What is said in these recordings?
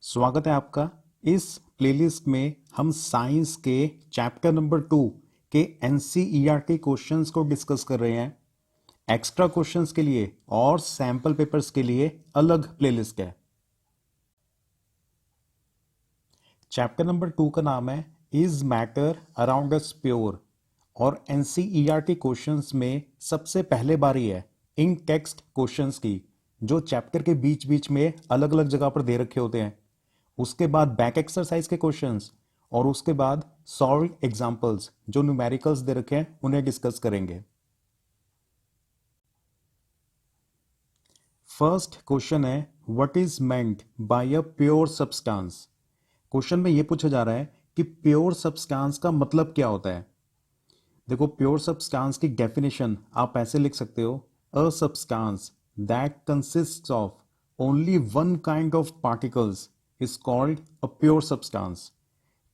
स्वागत है आपका। इस प्लेलिस्ट में हम साइंस के चैप्टर नंबर 2 के एनसीईआरटी क्वेश्चंस को डिस्कस कर रहे हैं। एक्स्ट्रा क्वेश्चंस के लिए और सैंपल पेपर्स के लिए अलग प्लेलिस्ट है। चैप्टर नंबर 2 का नाम है is matter around us pure और एनसीईआरटी क्वेश्चंस में सबसे पहले बारी है इन टेक्स्ट क्वेश्चंस की, जो चैप्टर के बीच बीच में अलग अलग जगह पर दे रखे होते हैं। उसके बाद बैक एक्सरसाइज के क्वेश्चंस और उसके बाद सॉल्व एग्जांपल्स जो न्यूमेरिकल्स दे रखे हैं उन्हें डिस्कस करेंगे। फर्स्ट क्वेश्चन है what is meant by a pure substance. Question में यह पूछा जा रहा है कि प्योर सब्सटेंस का मतलब क्या होता है। देखो, प्योर सब्सटेंस की डेफिनेशन आप ऐसे लिख सकते हो, a substance that consists of only one kind of particles is called a pure substance.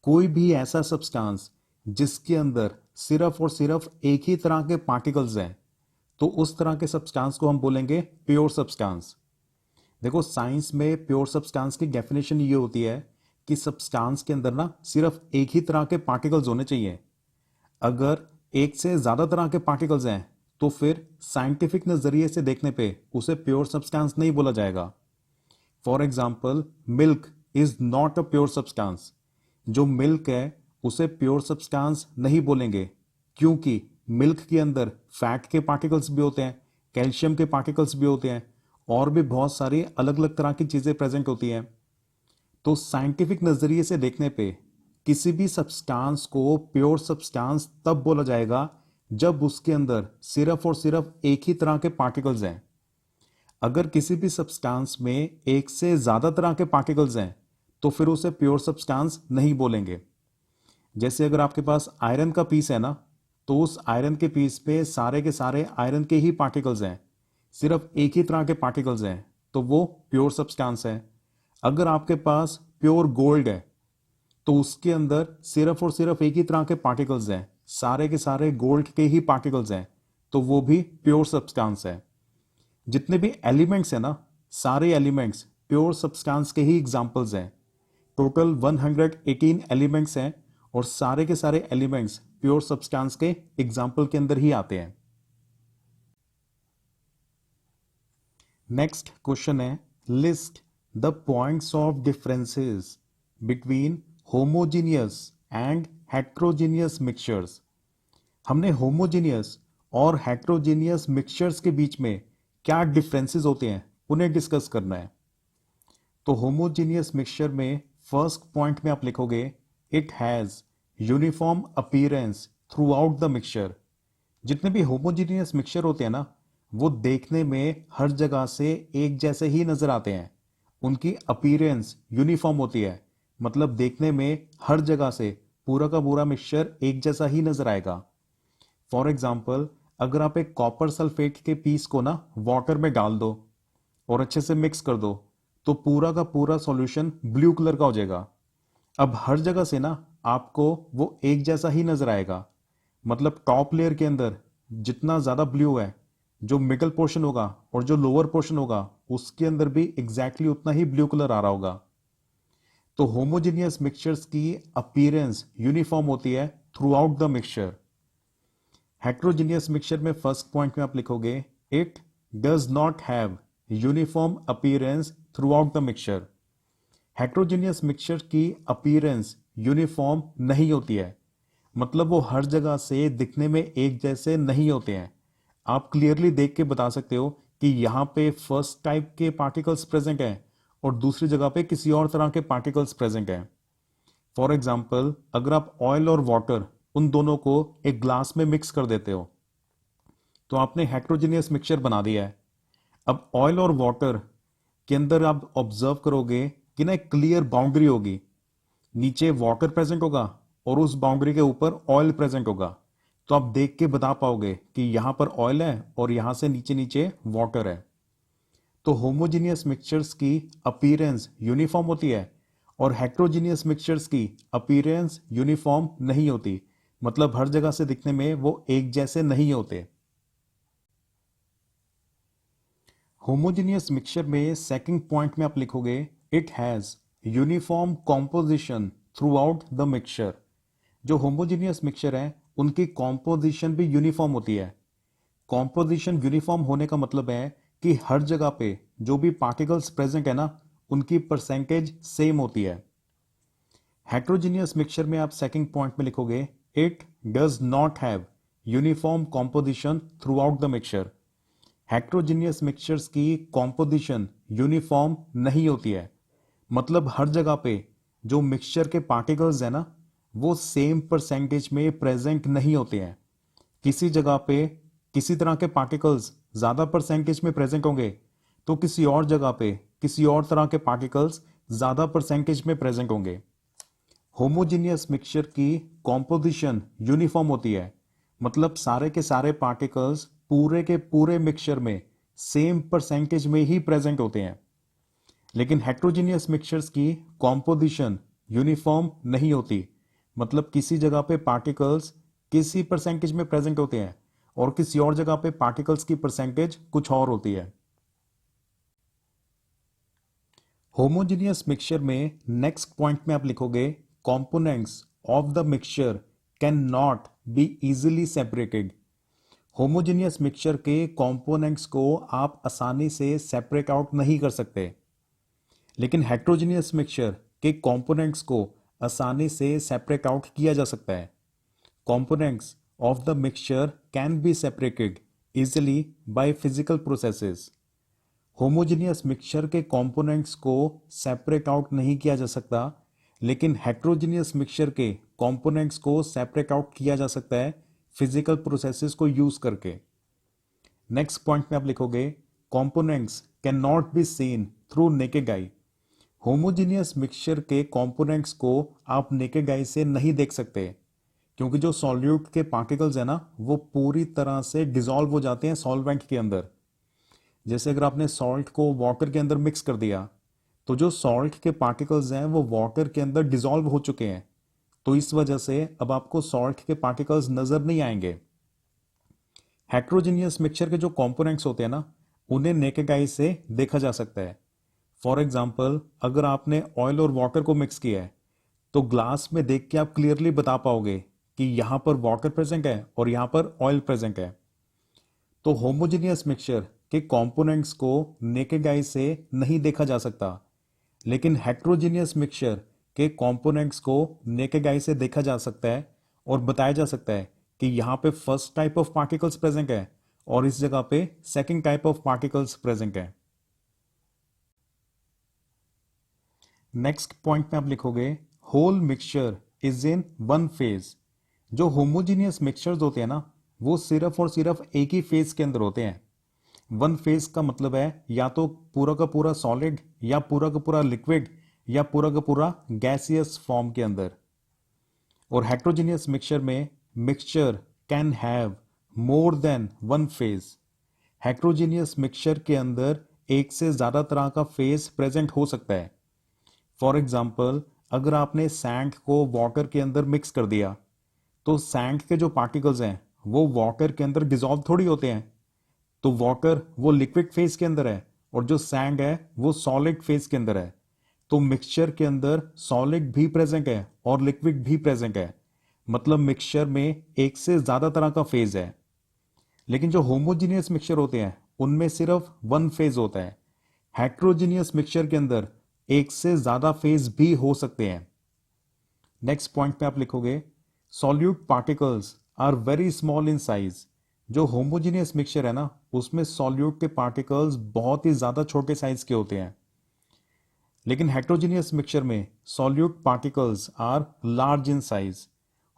कोई भी ऐसा सब्सटेंस जिसके अंदर सिर्फ और सिर्फ एक ही तरह के पार्टिकल्स हैं, तो उस तरह के सब्सटेंस को हम बोलेंगे प्योर सब्सटेंस। देखो, साइंस में प्योर सब्सटेंस की डेफिनेशन ये होती है कि सब्सटेंस के अंदर ना सिर्फ एक ही तरह के पार्टिकल्स होने चाहिए। अगर एक से ज्यादा तरह के पार्टिकल्स हैं तो फिर साइंटिफिक नजरिए से देखने पे उसे प्योर सब्सटेंस नहीं बोला जाएगा। For example, milk is not a pure substance. जो मिल्क है उसे प्योर सब्सटेंस नहीं बोलेंगे, क्योंकि मिल्क के अंदर फैट के पार्टिकल्स भी होते हैं, कैल्शियम के पार्टिकल्स भी होते हैं और भी बहुत सारी अलग अलग तरह की चीजें प्रेजेंट होती हैं। तो साइंटिफिक नजरिए से देखने पे किसी भी सब्सटेंस को प्योर सब्सटेंस तब बोला जाएगा जब उसके अंदर सिर्फ और सिर्फ एक ही तरह के पार्टिकल्स हैं। अगर किसी भी सब्सटेंस में एक से ज्यादा तरह के पार्टिकल्स हैं तो फिर उसे प्योर सब्सटेंस नहीं बोलेंगे। जैसे अगर आपके पास आयरन का पीस है ना, तो उस आयरन के पीस पे सारे के सारे आयरन के ही पार्टिकल्स हैं, सिर्फ एक ही तरह के पार्टिकल्स हैं, तो वो प्योर सब्सटेंस है। अगर आपके पास प्योर गोल्ड है तो उसके अंदर सिर्फ और सिर्फ एक ही तरह के पार्टिकल्स हैं, सारे के सारे गोल्ड के ही पार्टिकल्स हैं, तो वो भी प्योर सब्सटेंस है। जितने भी एलिमेंट्स हैं ना, सारे एलिमेंट्स प्योर सब्सटेंस के ही एग्जांपल्स हैं। टोटल 118 एलिमेंट्स हैं और सारे के सारे एलिमेंट्स प्योर सब्सटेंस के एग्जांपल के अंदर ही आते हैं। नेक्स्ट क्वेश्चन है list the points of differences between homogeneous and heterogeneous mixtures. हमने होमोजीनियस और हेट्रोजीनियस मिक्सचर्स के बीच में क्या डिफरेंसेस होते हैं उन्हें डिस्कस करना है। तो होमोजीनियस मिक्सचर में फर्स्ट पॉइंट में आप लिखोगे it has uniform appearance through out the mixture. जितने भी होमोजीनियस मिक्सचर होते हैं ना, वो देखने में हर जगह से एक जैसे ही नजर आते हैं। उनकी अपीयरेंस यूनिफॉर्म होती है, मतलब देखने में हर जगह से पूरा का पूरा मिक्सचर एक जैसा ही नजर आएगा। फॉर एग्जाम्पल, अगर आप एक कॉपर सल्फेट के पीस को ना वाटर में डाल दो और अच्छे से मिक्स कर दो, तो पूरा का पूरा सॉल्यूशन ब्लू कलर का हो जाएगा। अब हर जगह से ना आपको वो एक जैसा ही नजर आएगा, मतलब टॉप लेयर के अंदर जितना ज्यादा ब्लू है, जो मिडल पोर्शन होगा और जो लोअर पोर्शन होगा उसके अंदर भी एग्जैक्टली उतना ही ब्लू कलर आ रहा होगा। तो होमोजेनियस मिक्सचर्स की अपीयरेंस यूनिफॉर्म होती है through out the mixture. Heterogeneous mixture में फर्स्ट पॉइंट में आप लिखोगे it does not have uniform appearance through out the mixture. Heterogeneous mixture की अपीयरेंस यूनिफॉर्म नहीं होती है, मतलब वो हर जगह से दिखने में एक जैसे नहीं होते हैं। आप क्लियरली देख के बता सकते हो कि यहाँ पे फर्स्ट टाइप के पार्टिकल्स प्रेजेंट हैं और दूसरी जगह पे किसी और तरह के पार्टिकल्स प्रेजेंट हैं। फॉर एग्जाम्पल, अगर आप ऑयल और वाटर उन दोनों को एक ग्लास में मिक्स कर देते हो तो आपने हेट्रोजीनियस मिक्सचर बना दिया है। अब ऑयल और वाटर के अंदर आप ऑब्जर्व करोगे कि ना एक क्लियर बाउंड्री होगी, नीचे वाटर प्रेजेंट होगा और उस बाउंड्री के ऊपर ऑयल प्रेजेंट होगा। तो आप देख के बता पाओगे कि यहां पर ऑयल है और यहां से नीचे नीचे वाटर है। तो होमोजीनियस मिक्सचर्स की अपीयरेंस यूनिफॉर्म होती है और हेट्रोजीनियस मिक्सचर्स की अपीयरेंस यूनिफॉर्म नहीं होती, मतलब हर जगह से दिखने में वो एक जैसे नहीं होते। होमोजीनियस मिक्सचर में सेकंड पॉइंट में आप लिखोगे it has uniform composition throughout the mixture. जो होमोजीनियस मिक्सचर है उनकी कॉम्पोजिशन भी यूनिफॉर्म होती है। कॉम्पोजिशन यूनिफॉर्म होने का मतलब है कि हर जगह पे जो भी पार्टिकल्स प्रेजेंट है ना, उनकी परसेंटेज सेम होती है। हेट्रोजीनियस मिक्सचर में आप सेकंड पॉइंट में लिखोगे it does not have uniform composition throughout the mixture. Heterogeneous mixtures की कॉम्पोजिशन यूनिफॉर्म नहीं होती है, मतलब हर जगह पे जो मिक्सचर के पार्टिकल्स है ना, वो सेम परसेंटेज में प्रेजेंट नहीं होते हैं। किसी जगह पे किसी तरह के पार्टिकल्स ज्यादा परसेंटेज में प्रेजेंट होंगे, तो किसी और जगह पे किसी और तरह के पार्टिकल्स ज्यादा परसेंटेज में प्रेजेंट होंगे। होमोजीनियस मिक्सचर की कॉम्पोजिशन यूनिफॉर्म होती है, मतलब सारे के सारे पार्टिकल्स पूरे के पूरे मिक्सचर में सेम परसेंटेज में ही प्रेजेंट होते हैं। लेकिन हेट्रोजीनियस मिक्सचर्स की कॉम्पोजिशन यूनिफॉर्म नहीं होती, मतलब किसी जगह पे पार्टिकल्स किसी परसेंटेज में प्रेजेंट होते हैं और किसी और जगह पे पार्टिकल्स की परसेंटेज कुछ और होती है। होमोजीनियस मिक्सचर में नेक्स्ट पॉइंट में आप लिखोगे components of the mixture can not be easily separated. Homogeneous mixture के कंपोनेंट्स को आप आसानी से सेपरेट आउट नहीं कर सकते, लेकिन हेट्रोजीनियस मिक्सचर के कंपोनेंट्स को आसानी से सेपरेट आउट किया जा सकता है। Components of the mixture can be separated easily by physical processes. Homogeneous mixture के कंपोनेंट्स को सेपरेट आउट नहीं किया जा सकता, लेकिन हेट्रोजीनियस मिक्सचर के कंपोनेंट्स को सेपरेट आउट किया जा सकता है फिजिकल प्रोसेसेस को यूज करके। नेक्स्ट पॉइंट में आप लिखोगे components can not be seen through naked I. Homogeneous mixture के कंपोनेंट्स को आप नेकेड आई से नहीं देख सकते, क्योंकि जो सॉल्यूट के पार्टिकल्स है ना, वो पूरी तरह से डिसॉल्व हो जाते हैं सॉल्वेंट के अंदर। जैसे अगर आपने सॉल्ट को वाटर के अंदर मिक्स कर दिया, तो जो सॉल्ट के पार्टिकल्स हैं वो वाटर के अंदर डिसॉल्व हो चुके हैं, तो इस वजह से अब आपको सॉल्ट के पार्टिकल्स नजर नहीं आएंगे। हेट्रोजीनियस मिक्सचर के जो कंपोनेंट्स होते हैं ना, उन्हें नेकेड आई से देखा जा सकता है। फॉर एग्जाम्पल, अगर आपने ऑयल और वाटर को मिक्स किया है, तो ग्लास में देख के आप क्लियरली बता पाओगे कि यहां पर वाटर प्रेजेंट है और यहां पर ऑयल प्रेजेंट है। तो होमोजीनियस मिक्सचर के कंपोनेंट्स को नेकेड आई से नहीं देखा जा सकता, लेकिन हेट्रोजीनियस मिक्सचर के कंपोनेंट्स को नेकेड आई से देखा जा सकता है और बताया जा सकता है कि यहाँ पे first type of particles present है और इस जगह पे second type of particles present है। नेक्स्ट पॉइंट में आप लिखोगे whole mixture is in one phase. जो होमोजीनियस मिक्सचर्स होते हैं ना, वो सिर्फ और सिर्फ एक ही फेज के अंदर होते हैं। वन फेज का मतलब है या तो पूरा का पूरा सॉलिड, या पूरा का पूरा लिक्विड, या पूरा का पूरा गैसियस फॉर्म के अंदर। और हेट्रोजीनियस मिक्सचर में mixture can have more than one phase. Heterogeneous mixture के अंदर एक से ज्यादा तरह का फेज प्रेजेंट हो सकता है। फॉर एग्जाम्पल, अगर आपने सैंड को वाटर के अंदर मिक्स कर दिया, तो सैंड के जो पार्टिकल्स हैं वो वाटर के अंदर डिसॉल्व थोड़ी होते हैं, तो वाटर वो लिक्विड फेज के अंदर है और जो सैंड है वो सॉलिड फेज के अंदर है। तो मिक्सचर के अंदर सॉलिड भी प्रेजेंट है और लिक्विड भी प्रेजेंट है, मतलब मिक्सचर में एक से ज्यादा तरह का फेज है। लेकिन जो होमोजीनियस मिक्सचर होते हैं उनमें सिर्फ वन फेज होता है। हेट्रोजीनियस मिक्सचर के अंदर एक से ज्यादा फेज भी हो सकते हैं। नेक्स्ट पॉइंट पे आप लिखोगे solute particles are very small in size. जो होमोजीनियस मिक्सचर है ना, उसमें सॉल्यूट के पार्टिकल्स बहुत ही ज्यादा छोटे साइज के होते हैं, लेकिन हेट्रोजीनियस मिक्सचर में solute particles are large in size.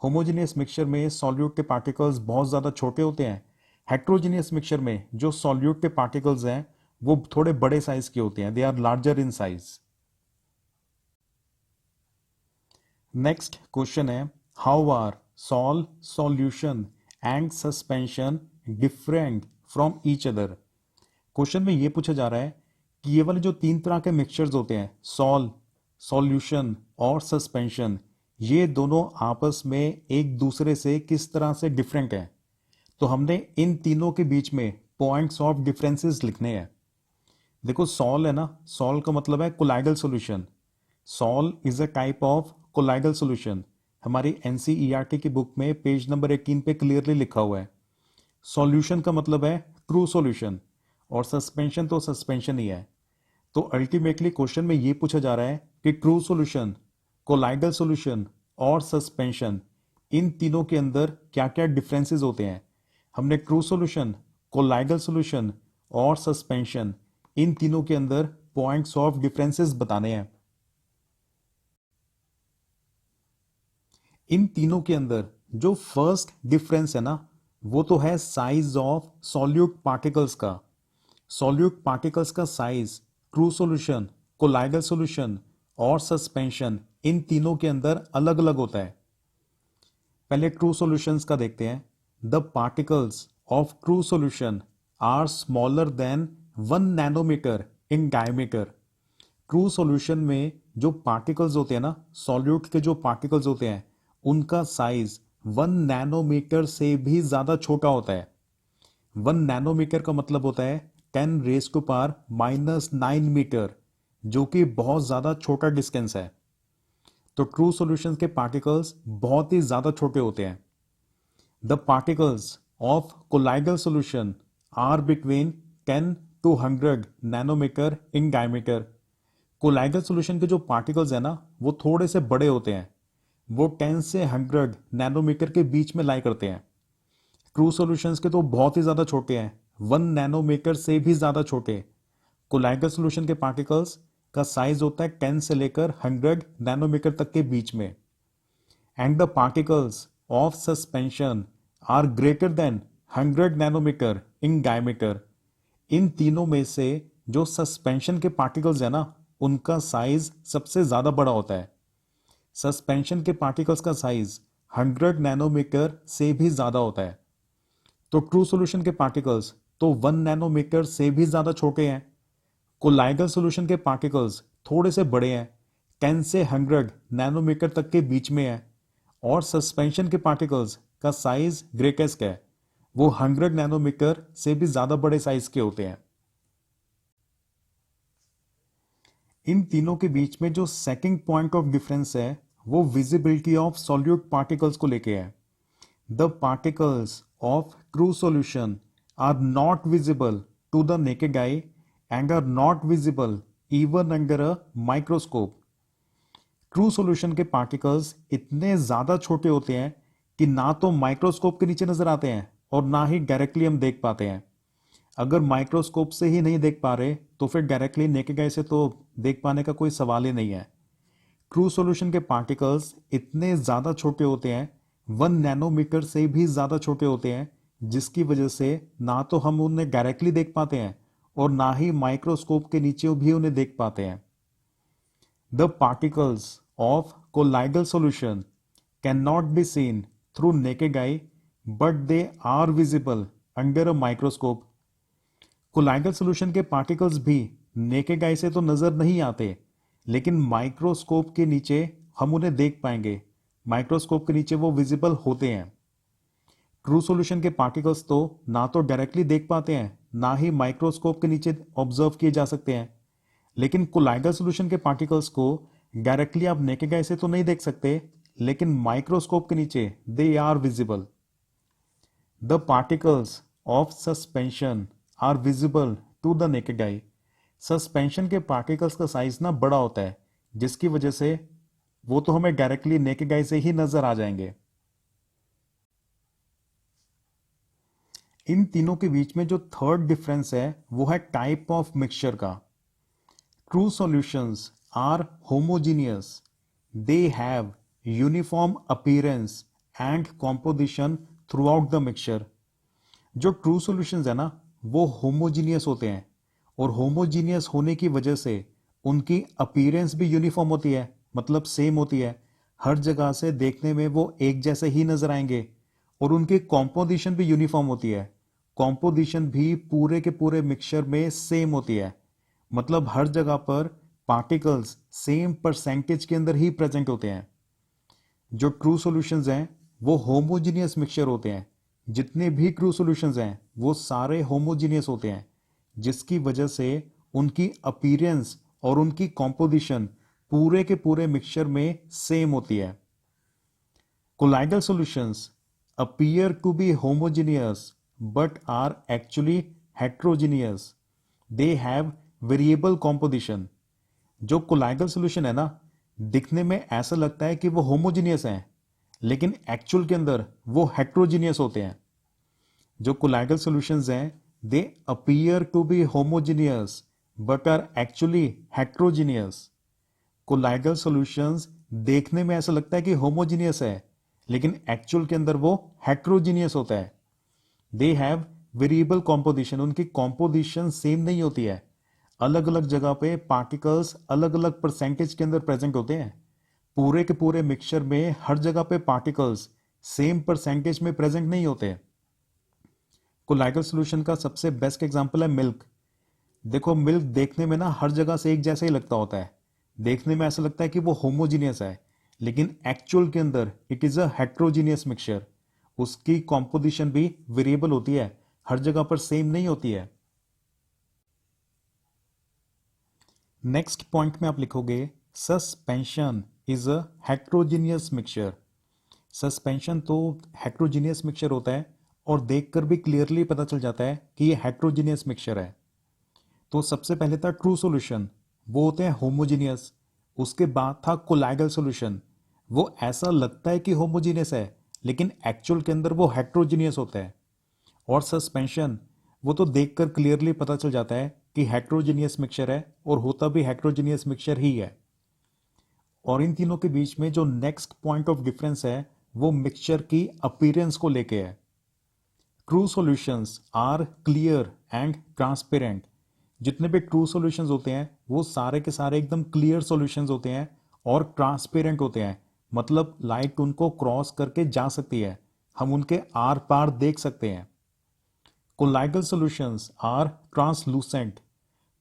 Homogeneous mixture में सॉल्यूट के पार्टिकल्स बहुत ज्यादा छोटे होते हैं। हेट्रोजीनियस मिक्सचर में जो सॉल्यूट के पार्टिकल्स हैं वो थोड़े बड़े साइज के होते हैं, they are larger in size. Next question is how are solve, solution and suspension different from each other. Question में यह पूछा जा रहा है कि ये वाले जो तीन तरह के मिक्सचर्स होते हैं, सॉल्व, सॉल्यूशन और सस्पेंशन, ये दोनों आपस में एक दूसरे से किस तरह से डिफरेंट है। तो हमने इन तीनों के बीच में पॉइंट्स ऑफ डिफरेंसेस लिखने हैं। देखो सॉल्व है ना, सॉल्व का मतलब है colloidal solution. Sol is a type of colloidal solution. हमारी एनसीईआरटी की बुक में पेज नंबर 18 पे क्लियरली लिखा हुआ है। सॉल्यूशन का मतलब है ट्रू सॉल्यूशन, और सस्पेंशन तो सस्पेंशन ही है। तो अल्टीमेटली क्वेश्चन में ये पूछा जा रहा है कि ट्रू सॉल्यूशन, कोलाइडल सॉल्यूशन और सस्पेंशन, इन तीनों के अंदर क्या क्या डिफरेंसेस होते हैं। हमने ट्रू सॉल्यूशन, कोलाइडल सॉल्यूशन और सस्पेंशन, इन तीनों के अंदर पॉइंट्स ऑफ डिफरेंसेस बताने हैं। इन तीनों के अंदर जो फर्स्ट डिफरेंस है ना, वो तो है साइज ऑफ सॉल्यूट पार्टिकल्स का। सॉल्यूट पार्टिकल्स का size true solution, colloidal solution और सस्पेंशन, इन तीनों के अंदर अलग अलग होता है। पहले ट्रू सॉल्यूशंस का देखते हैं। The particles of true solution are smaller than 1 nanometer in diameter. True solution में जो पार्टिकल्स होते हैं ना, सॉल्यूट के जो पार्टिकल्स होते हैं, उनका साइज 1 नैनोमीटर से भी ज्यादा छोटा होता है। 1 नैनोमीटर का मतलब होता है 10⁻⁻⁹ मीटर, जो कि बहुत ज्यादा छोटा डिस्टेंस है। तो ट्रू सॉल्यूशंस के पार्टिकल्स बहुत ही ज्यादा छोटे होते हैं। The particles of colloidal solution are between 10 to 100 nanometre in diameter. Colloidal solution के जो पार्टिकल्स है ना, वो थोड़े से बड़े होते हैं। वो 10 से 100 नैनोमीटर के बीच में लाई करते हैं। ट्रू सॉल्यूशंस के तो बहुत ही ज्यादा छोटे हैं, 1 नैनोमीटर से भी ज्यादा छोटे। कोलाइडल सॉल्यूशन के पार्टिकल्स का साइज होता है 10 से लेकर 100 नैनोमीटर तक के बीच में। And the particles of suspension are greater than 100 nanometre in diameter. इन तीनों में से जो सस्पेंशन के पार्टिकल्स है ना, उनका साइज सबसे ज्यादा बड़ा होता है। सस्पेंशन के पार्टिकल्स का साइज 100 नैनोमीटर से भी ज्यादा होता है। तो ट्रू सॉल्यूशन के पार्टिकल्स तो 1 नैनोमीटर से भी ज्यादा छोटे हैं। कोलाइडल सॉल्यूशन के पार्टिकल्स थोड़े से बड़े हैं, 10 से 100 नैनोमीटर तक के बीच में है। और सस्पेंशन के पार्टिकल्स का साइज ग्रेटेस्ट है, वो 100 नैनोमीटर से भी ज्यादा बड़े साइज के होते हैं। इन तीनों के बीच में जो सेकंड पॉइंट ऑफ डिफरेंस है, वो विजिबिलिटी ऑफ सॉल्यूट पार्टिकल्स को लेके है। The particles of true solution are not visible to the naked eye and are not visible even under a microscope. True solution के पार्टिकल्स इतने ज्यादा छोटे होते हैं कि ना तो माइक्रोस्कोप के नीचे नजर आते हैं और ना ही डायरेक्टली हम देख पाते हैं। अगर माइक्रोस्कोप से ही नहीं देख पा रहे तो फिर डायरेक्टली नेकेड आई से तो देख पाने का कोई सवाल ही नहीं है। ट्रू सॉल्यूशन के पार्टिकल्स इतने ज्यादा छोटे होते हैं, 1 नैनोमीटर से भी ज्यादा छोटे होते हैं, जिसकी वजह से ना तो हम उन्हें डायरेक्टली देख पाते हैं और ना ही माइक्रोस्कोप के नीचे भी उन्हें देख पाते हैं। The particles of colloidal solution can not be seen through naked eye but they are visible under a microscope. Colloidal solution के पार्टिकल्स भी नेकेड आई से तो नजर नहीं आते, लेकिन माइक्रोस्कोप के नीचे हम उन्हें देख पाएंगे। माइक्रोस्कोप के नीचे वो विजिबल होते हैं। ट्रू सॉल्यूशन के पार्टिकल्स तो ना तो डायरेक्टली देख पाते हैं, ना ही माइक्रोस्कोप के नीचे ऑब्जर्व किए जा सकते हैं। लेकिन कोलाइडल सॉल्यूशन के पार्टिकल्स को डायरेक्टली आप नेकेड आई से तो नहीं देख सकते, लेकिन माइक्रोस्कोप के नीचे they are visible. The particles of suspension are visible to the naked eye. Suspension के पार्टिकल्स का साइज ना बड़ा होता है, जिसकी वजह से वो तो हमें डायरेक्टली नेकेड आई से ही नजर आ जाएंगे। इन तीनों के बीच में जो थर्ड डिफरेंस है, वो है टाइप ऑफ मिक्सचर का। True solutions are homogeneous, they have uniform appearance and composition throughout the mixture. जो ट्रू सॉल्यूशंस है ना, वो होमोजीनियस होते हैं, और होमोजीनियस होने की वजह से उनकी अपीयरेंस भी यूनिफॉर्म होती है, मतलब सेम होती है। हर जगह से देखने में वो एक जैसे ही नजर आएंगे, और उनकी कॉम्पोजिशन भी यूनिफॉर्म होती है। कॉम्पोजिशन भी पूरे के पूरे मिक्सचर में सेम होती है, मतलब हर जगह पर पार्टिकल्स सेम परसेंटेज के अंदर ही प्रेजेंट होते हैं। जो ट्रू सॉल्यूशंस हैं वो होमोजीनियस मिक्सचर होते हैं। जितने भी ट्रू सॉल्यूशंस हैं वो सारे होमोजीनियस होते हैं, जिसकी वजह से उनकी अपीयरेंस और उनकी कॉम्पोजिशन पूरे के पूरे मिक्सचर में सेम होती है। Colloidal solutions appear to be homogeneous but are actually heterogeneous. They have variable composition. जो कोलाइडल सॉल्यूशन है ना, दिखने में ऐसा लगता है कि वो होमोजीनियस है, लेकिन एक्चुअल के अंदर वो हेट्रोजीनियस होते हैं। जो कोलाइडल सॉल्यूशंस हैं, they appear to be homogeneous but are actually heterogeneous. Colloidal solutions देखने में ऐसा लगता है कि होमोजीनियस है, लेकिन एक्चुअल के अंदर वो हेट्रोजीनियस होता है। दे हैव वेरिएबल कॉम्पोजिशन। उनकी कॉम्पोजिशन सेम नहीं होती है। अलग अलग जगह पे पार्टिकल्स अलग अलग परसेंटेज के अंदर प्रेजेंट होते हैं। पूरे के पूरे मिक्सचर में हर जगह पे पार्टिकल्स सेम परसेंटेज में प्रेजेंट नहीं होते। कोलाइडल सॉल्यूशन का सबसे बेस्ट एग्जांपल है मिल्क। देखो, मिल्क देखने में ना हर जगह से एक जैसा ही लगता होता है। देखने में ऐसा लगता है कि वो होमोजीनियस है, लेकिन एक्चुअल के अंदर it is a heterogeneous mixture. उसकी कॉम्पोजिशन भी वेरिएबल होती है, हर जगह पर सेम नहीं होती है। नेक्स्ट पॉइंट में आप लिखोगे suspension is a heterogeneous mixture. Suspension तो हेट्रोजीनियस मिक्सचर होता है और देखकर भी क्लियरली पता चल जाता है कि ये हेट्रोजीनियस मिक्सचर है। तो सबसे पहले था ट्रू सॉल्यूशन, वो होते हैं होमोजीनियस। उसके बाद था कोलाइडल सॉल्यूशन, वो ऐसा लगता है कि होमोजीनियस है, लेकिन एक्चुअल के अंदर वो हेट्रोजीनियस होता है। और सस्पेंशन, वो तो देखकर क्लियरली पता चल जाता है कि हेट्रोजीनियस मिक्सचर है और होता भी हेट्रोजीनियस मिक्सचर ही है। और इन तीनों के बीच में जो नेक्स्ट पॉइंट ऑफ डिफरेंस है वो मिक्सचर की अपीयरेंस को लेके है। True solutions are clear and transparent. जितने भी ट्रू सॉल्यूशंस होते हैं वो सारे के सारे एकदम क्लियर सॉल्यूशंस होते हैं और ट्रांसपेरेंट होते हैं। मतलब लाइट उनको क्रॉस करके जा सकती है, हम उनके आर पार देख सकते हैं। Colloidal solutions are translucent.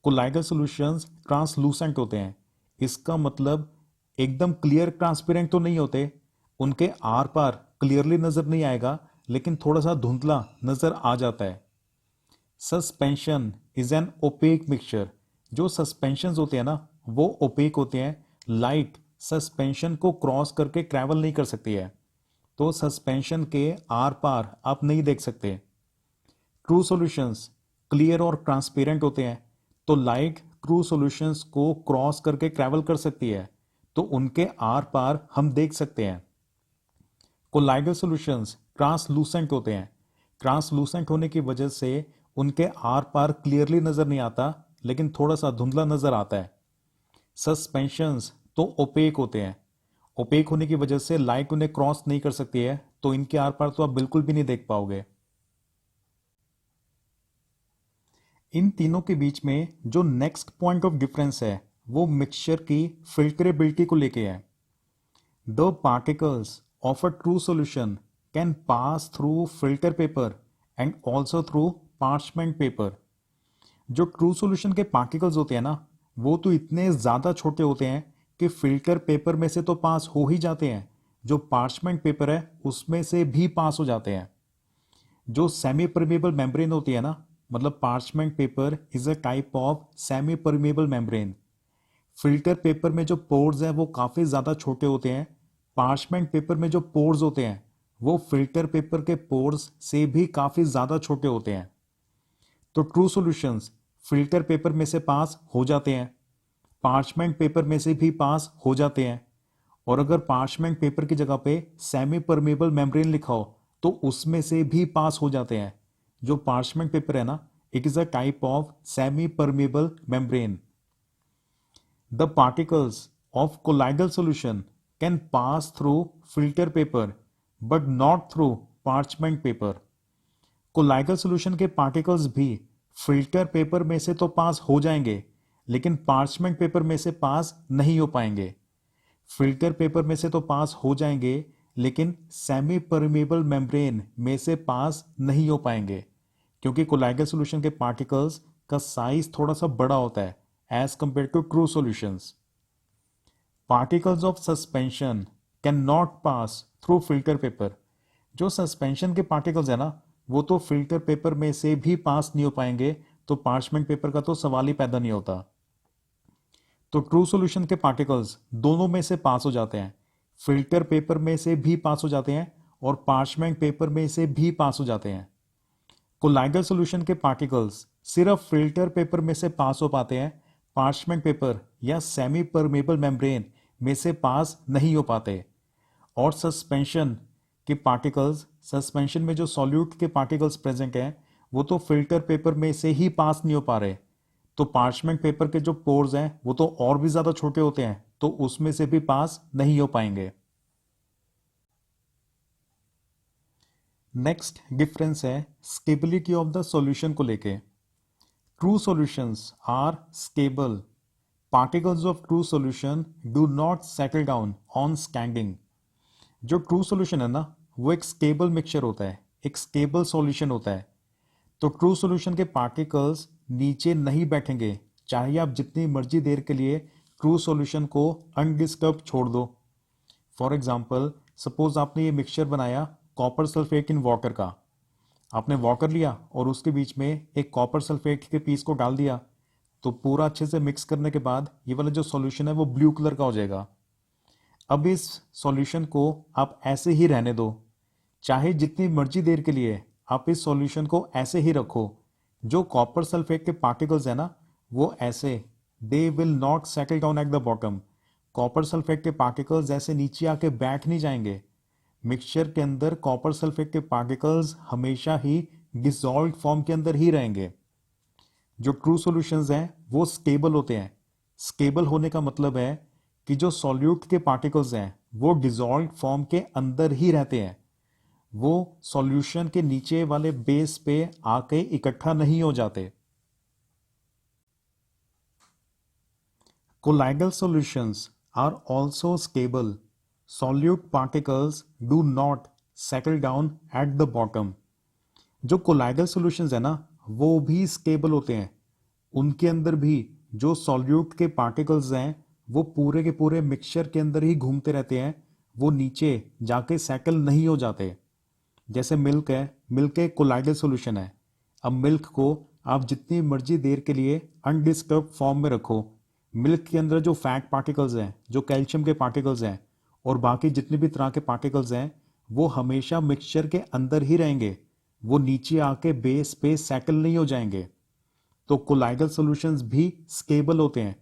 Colloidal solutions translucent होते हैं। इसका मतलब एकदम क्लियर ट्रांसपेरेंट तो नहीं होते, उनके आर पार क्लियरली नजर नहीं आएगा, लेकिन थोड़ा सा धुंधला नजर आ जाता है। Suspension is an opaque mixture. जो सस्पेंशन होते हैं ना वो ओपेक होते हैं। लाइट सस्पेंशन को क्रॉस करके ट्रैवल नहीं कर सकती है, तो सस्पेंशन के आर पार आप नहीं देख सकते। ट्रू सॉल्यूशंस क्लियर और ट्रांसपेरेंट होते हैं, तो लाइट ट्रू सॉल्यूशंस को क्रॉस करके ट्रैवल कर सकती है, तो उनके आर पार हम देख सकते हैं। कोलाइडल सॉल्यूशंस ट्रांसलूसेंट होते हैं। ट्रांसलूसेंट होने की वजह से उनके आर पार क्लियरली नजर नहीं आता, लेकिन थोड़ा सा धुंधला नजर आता है। सस्पेंशंस तो ओपेक होते हैं। ओपेक होने की वजह से लाइट उन्हें क्रॉस नहीं कर सकती है, तो इनके आर पार तो आप बिल्कुल भी नहीं देख पाओगे। इन तीनों के बीच में जो नेक्स्ट पॉइंट ऑफ डिफरेंस है वो मिक्सचर की फिल्टरेबिलिटी को लेके है। The particles of a true solution can pass through filter paper and also through parchment paper. जो ट्रू सॉल्यूशन के पार्टिकल्स होते हैं ना वो तो इतने ज़्यादा छोटे होते हैं कि फिल्टर पेपर में से तो पास हो ही जाते हैं, जो पार्चमेंट पेपर है उसमें से भी पास हो जाते हैं। जो सेमी परमेबल मेम्ब्रेन होती है ना, मतलब parchment paper is a type of semi permeable membrane. Filter paper में जो पोर्स हैं वो काफ़ी ज़्यादा छोटे होते हैं। पार्चमेंट पेपर में जो पोर्स होते हैं वो फिल्टर पेपर के पोर्स से भी काफ़ी ज़्यादा छोटे होते हैं। तो ट्रू सॉल्यूशंस फिल्टर पेपर में से पास हो जाते हैं, पार्चमेंट पेपर में से भी पास हो जाते हैं। और अगर पार्चमेंट पेपर की जगह पे सेमी परमेबल मेम्ब्रेन लिखा हो तो उसमें से भी पास हो जाते हैं। जो पार्चमेंट पेपर है ना, it is a type of semi permeable membrane. The particles of colloidal solution can pass through filter paper but not through parchment paper. Colloidal solution के पार्टिकल्स भी फिल्टर पेपर में से तो पास हो जाएंगे, लेकिन पार्चमेंट पेपर में से पास नहीं हो पाएंगे। फिल्टर पेपर में से तो पास हो जाएंगे, लेकिन सेमी परमेबल मेम्ब्रेन में से पास नहीं हो पाएंगे, क्योंकि कोलाइडल सॉल्यूशन के पार्टिकल्स का साइज थोड़ा सा बड़ा होता है as compare to true solutions. Particles of suspension can not pass through filter paper. जो सस्पेंशन के पार्टिकल्स है ना वो तो फिल्टर पेपर में से भी पास नहीं हो पाएंगे, तो पार्चमेंट पेपर का तो सवाल ही पैदा नहीं होता। तो ट्रू सॉल्यूशन के पार्टिकल्स दोनों में से पास हो जाते हैं, फिल्टर पेपर में से भी पास हो जाते हैं और पार्चमेंट पेपर में से भी पास हो जाते हैं। कोलाइडल सॉल्यूशन के पार्टिकल्स सिर्फ फिल्टर पेपर में से पास हो पाते हैं, पार्चमेंट पेपर या सेमी परमेबल मेम्ब्रेन में से पास नहीं हो पाते। और सस्पेंशन के पार्टिकल्स, सस्पेंशन में जो सॉल्यूट के पार्टिकल्स प्रेजेंट हैं वो तो फिल्टर पेपर में से ही पास नहीं हो पा रहे, तो पार्चमेंट पेपर के जो पोर्स हैं वो तो और भी ज्यादा छोटे होते हैं, तो उसमें से भी पास नहीं हो पाएंगे। नेक्स्ट डिफरेंस है स्टेबिलिटी ऑफ द सॉल्यूशन को लेके। True solutions are stable. Particles of true solution do not settle down on standing. जो ट्रू सॉल्यूशन है ना वो एक स्टेबल मिक्सचर होता है, एक स्टेबल सॉल्यूशन होता है। तो ट्रू सॉल्यूशन के पार्टिकल्स नीचे नहीं बैठेंगे, चाहे आप जितनी मर्जी देर के लिए ट्रू सॉल्यूशन को अनडिस्टर्ब छोड़ दो। फॉर एग्जाम्पल, सपोज आपने ये मिक्सचर बनाया कॉपर सल्फेट इन वाटर का। आपने वाटर लिया और उसके बीच में एक कॉपर सल्फेट के पीस को डाल दिया, तो पूरा अच्छे से मिक्स करने के बाद ये वाला जो सॉल्यूशन है वो ब्लू कलर का हो जाएगा। अब इस सॉल्यूशन को आप ऐसे ही रहने दो, चाहे जितनी मर्जी देर के लिए आप इस सॉल्यूशन को ऐसे ही रखो। जो कॉपर सल्फेट के पार्टिकल्स है ना वो ऐसे, they will not settle down at the bottom. Copper sulphate के पार्टिकल्स ऐसे नीचे आके बैठ नहीं जाएंगे। मिक्सचर के अंदर कॉपर सल्फेट के पार्टिकल्स हमेशा ही डिसॉल्व्ड फॉर्म के अंदर ही रहेंगे। जो ट्रू सॉल्यूशंस हैं वो स्टेबल होते हैं। स्टेबल होने का मतलब है कि जो सॉल्यूट के पार्टिकल्स हैं वो डिसॉल्व्ड फॉर्म के अंदर ही रहते हैं, वो सॉल्यूशन के नीचे वाले बेस पे आके इकट्ठा नहीं हो जाते। Colloidal solutions are also stable. Solute particles do not settle down at the bottom. जो कोलाइडल सॉल्यूशंस है ना वो भी स्टेबल होते हैं। उनके अंदर भी जो सॉल्यूट के पार्टिकल्स हैं वो पूरे के पूरे मिक्सचर के अंदर ही घूमते रहते हैं, वो नीचे जाके सेटल नहीं हो जाते। जैसे मिल्क है, मिल्क एक कोलाइडल सॉल्यूशन है। अब मिल्क को आप जितनी मर्जी देर के लिए अनडिस्टर्ब फॉर्म में रखो, मिल्क के अंदर जो फैट पार्टिकल्स हैं, जो कैल्शियम के पार्टिकल्स हैं और बाकी जितने भी तरह के पार्टिकल्स हैं वो हमेशा मिक्सचर के अंदर ही रहेंगे, वो नीचे आके बेस पे सेटल नहीं हो जाएंगे। तो कोलाइडल सॉल्यूशंस भी स्टेबल होते हैं,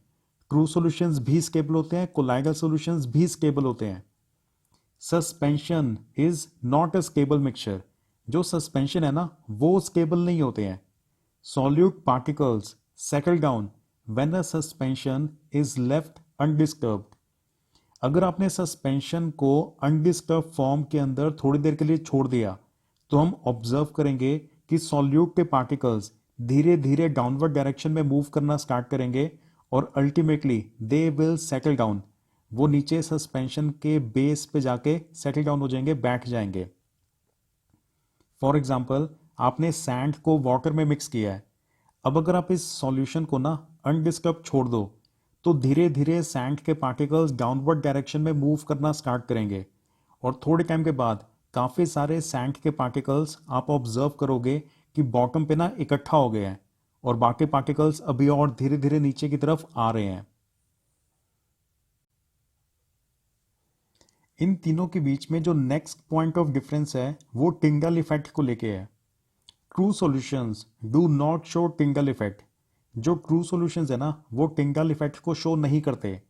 ट्रू सॉल्यूशंस भी स्टेबल होते हैं, कोलाइडल सॉल्यूशंस भी स्टेबल होते हैं। Suspension is not a stable mixture. जो सस्पेंशन है ना वो स्टेबल नहीं होते हैं। Solute particles settle down when a suspension is left undisturbed. अगर आपने सस्पेंशन को अनडिस्टर्ब फॉर्म के अंदर थोड़ी देर के लिए छोड़ दिया तो हम ऑब्जर्व करेंगे कि सॉल्यूट के पार्टिकल्स धीरे धीरे डाउनवर्ड डायरेक्शन में मूव करना स्टार्ट करेंगे और ultimately they will settle down. वो नीचे सस्पेंशन के बेस पे जाके सेटल डाउन हो जाएंगे, बैठ जाएंगे। फॉर एग्जाम्पल, आपने सैंड को वाटर में मिक्स किया है। अब अगर आप इस सॉल्यूशन को ना अनडिस्टर्ब छोड़ दो तो धीरे धीरे सैंड के पार्टिकल्स डाउनवर्ड डायरेक्शन में मूव करना स्टार्ट करेंगे और थोड़े टाइम के बाद काफ़ी सारे सैंड के पार्टिकल्स आप ऑब्जर्व करोगे कि बॉटम पे ना इकट्ठा हो गए हैं और बाकी पार्टिकल्स अभी और धीरे धीरे नीचे की तरफ आ रहे हैं। इन तीनों के बीच में जो नेक्स्ट पॉइंट ऑफ डिफरेंस है वो टिंगल इफेक्ट को लेके है। True solutions do not show Tyndall effect. जो ट्रू सॉल्यूशंस है ना वो टिंगल इफेक्ट को शो नहीं करते।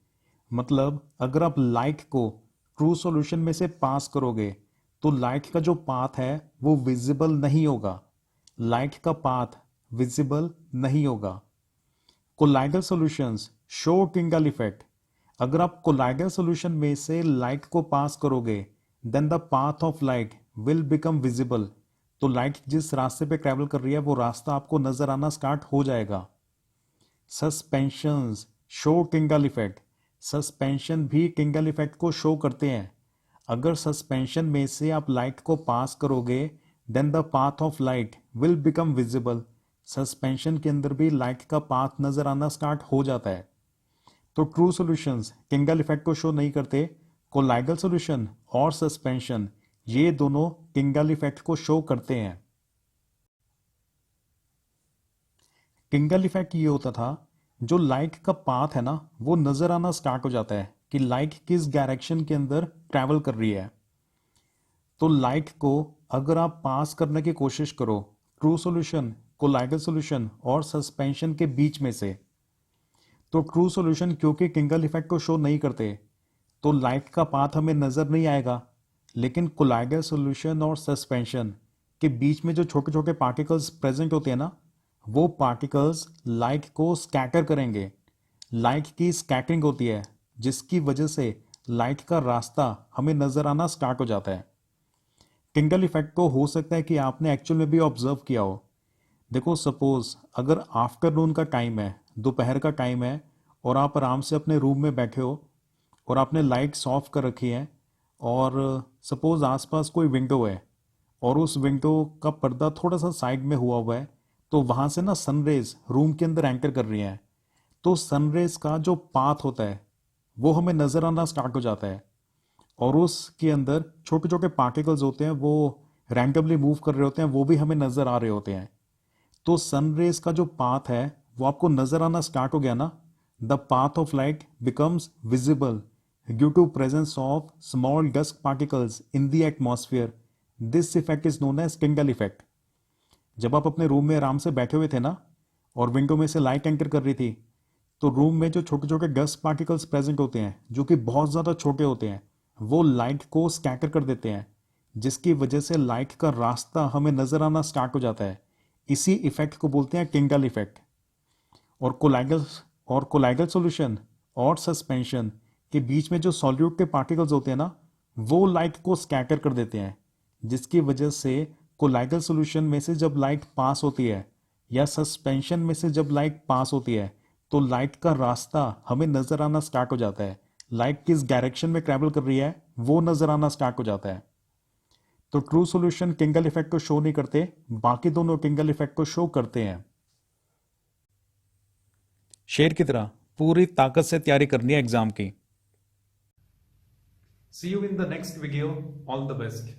मतलब अगर आप लाइट को ट्रू सॉल्यूशन में से पास करोगे तो लाइट का जो पाथ है वो विजिबल नहीं होगा, लाइट का पाथ विजिबल नहीं होगा। Colloidal solutions show Tyndall effect. अगर आप कोलाइडल सॉल्यूशन में से लाइट को पास करोगे then the path of light will become visible. तो लाइट जिस रास्ते पे ट्रेवल कर रही है वो रास्ता आपको नजर आना स्टार्ट हो जाएगा। Suspensions show Tyndall effect. Suspension भी टिंगल इफेक्ट को शो करते हैं। अगर सस्पेंशन में से आप लाइट को पास करोगे then the path of light will become visible. Suspension के अंदर भी लाइट का पाथ नजर आना स्टार्ट हो जाता है। तो ट्रू सॉल्यूशंस टिंगल इफेक्ट को शो नहीं करते। कोलाइडल सॉल्यूशन और सस्पेंशन ये दोनों टिंगल इफेक्ट को शो करते हैं। टिंगल इफेक्ट ये होता था जो लाइट का पाथ है ना वो नजर आना स्टार्ट हो जाता है कि लाइट किस डायरेक्शन के अंदर ट्रैवल कर रही है। तो लाइट को अगर आप पास करने की कोशिश करो ट्रू सॉल्यूशन, कोलाइडल सॉल्यूशन और सस्पेंशन के बीच में से, तो ट्रू सॉल्यूशन क्योंकि किंगल इफेक्ट को शो नहीं करते तो लाइट का पाथ हमें नजर नहीं आएगा। लेकिन कोलाइडल सॉल्यूशन और सस्पेंशन के बीच में जो छोटे छोटे पार्टिकल्स प्रेजेंट होते हैं ना, वो पार्टिकल्स लाइट को स्कैटर करेंगे। लाइट की स्कैटरिंग होती है जिसकी वजह से लाइट का रास्ता हमें नजर आना स्टार्ट हो जाता है। टिंगल इफेक्ट को हो सकता है कि आपने एक्चुअल में भी ऑब्जर्व किया हो। देखो सपोज अगर आफ्टरनून का टाइम है, दोपहर का टाइम है, और आप आराम से अपने रूम में बैठे हो और आपने लाइट्स ऑफ कर रखी है, और सपोज आसपास कोई विंडो है और उस विंडो का पर्दा थोड़ा सा साइड में हुआ है, तो वहां से ना सनरेज रूम के अंदर एंटर कर रही हैं। तो सनरेज का जो पाथ होता है वो हमें नजर आना स्टार्ट हो जाता है, और उसके अंदर छोटे छोटे पार्टिकल्स होते हैं वो रैंडमली मूव कर रहे होते हैं, वो भी हमें नजर आ रहे होते हैं। तो सनरेज का जो पाथ है वो आपको नजर आना स्टार्ट हो गया ना। The path of light becomes visible due to presence of small dust particles in the atmosphere. This effect is known as Tyndall effect. जब आप अपने रूम में आराम से बैठे हुए थे ना और विंडो में से लाइट एंटर कर रही थी, तो रूम में जो छोटे छोटे डस्ट पार्टिकल्स प्रेजेंट होते हैं जो कि बहुत ज़्यादा छोटे होते हैं, वो लाइट को स्कैटर कर देते हैं, जिसकी वजह से लाइट का रास्ता हमें नजर आना स्टार्ट हो जाता है। इसी इफेक्ट को बोलते हैं किंगल इफेक्ट। और कोलाइडल सॉल्यूशन और सस्पेंशन के बीच में जो सॉल्यूट के पार्टिकल्स होते हैं ना, वो लाइट को स्कैटर कर देते हैं, जिसकी वजह से कोलाइडल सॉल्यूशन में से जब लाइट पास होती है या सस्पेंशन में से जब लाइट पास होती है, तो लाइट का रास्ता हमें नजर आना स्टार्ट हो जाता है। लाइट किस डायरेक्शन में ट्रैवल कर रही है वो नजर आना स्टार्ट हो जाता है। तो ट्रू सॉल्यूशन किंगल इफेक्ट को शो नहीं करते, बाकी दोनों किंगल इफेक्ट को शो करते हैं। शेर की तरह पूरी ताकत से तैयारी करनी है एग्जाम की। See you in the next video. All the best.